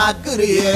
பாக்குறியே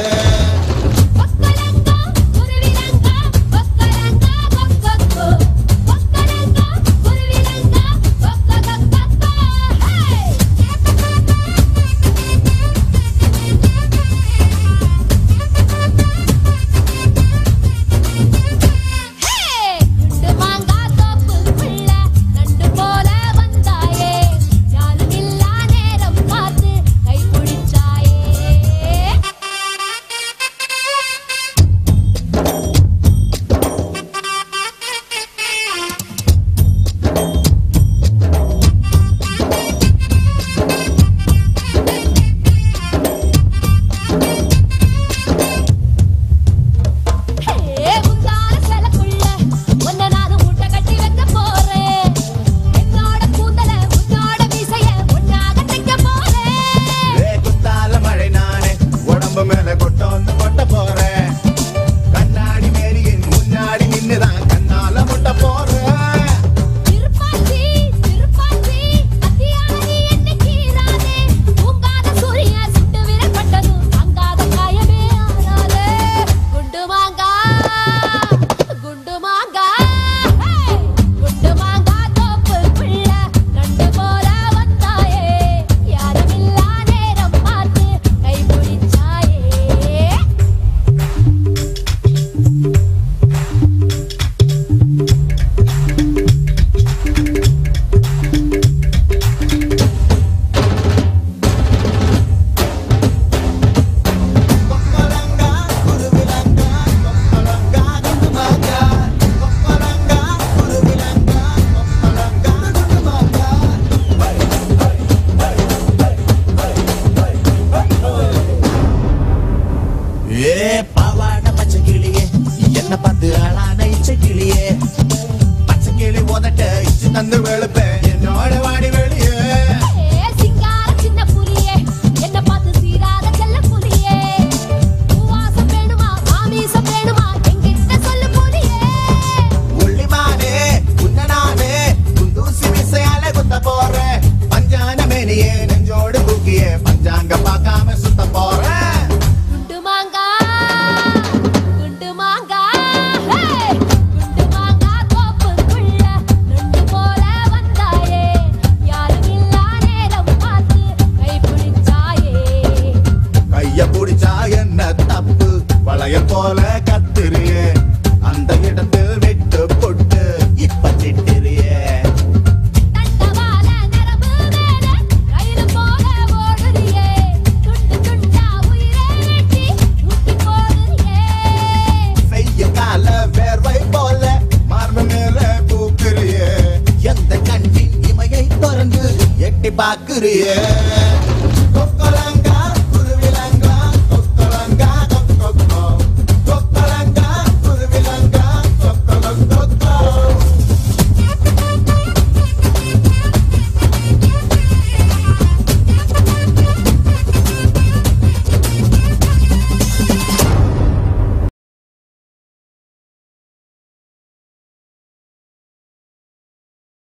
பாவாட பச்சை கிளியே என்ன பார்த்து ஆளான இச்சை கிளியே பச்சை கிளி உதட்ட இச்சு தந்து வெளுப்பேன் என்னோட வாடி வெளியே சிங்கார சின்ன புலியே என்ன பார்த்து சீராத செல்ல புலியே பூவாசம் வேணுமா மாமீசம் வேணுமா என்கிட்ட சொல்லு புலியே உள்ளிமானே உன்னனானே குந்தூசி விசையால குத்த போறேன் பஞ்சான மேனியே நெஞ்சோடு தூக்கியே பஞ்சாங்க பார்க்காம சுத்த போறேன் போல கத்துறியே அந்த இடத்தில் விட்டு போட்டு இப்ப திட்டுறியே தண்டவாள நரம்பு மேல ரயில் போல ஓடுறியே துண்டு துண்டா உயிரை வெட்டி ஊட்டி போடுறியே செய்ய கால வேர்வை போல மார்பு மேல பூக்குறியே எந்த கண்ணின் இமையை திறந்து எட்டி பாக்குறியே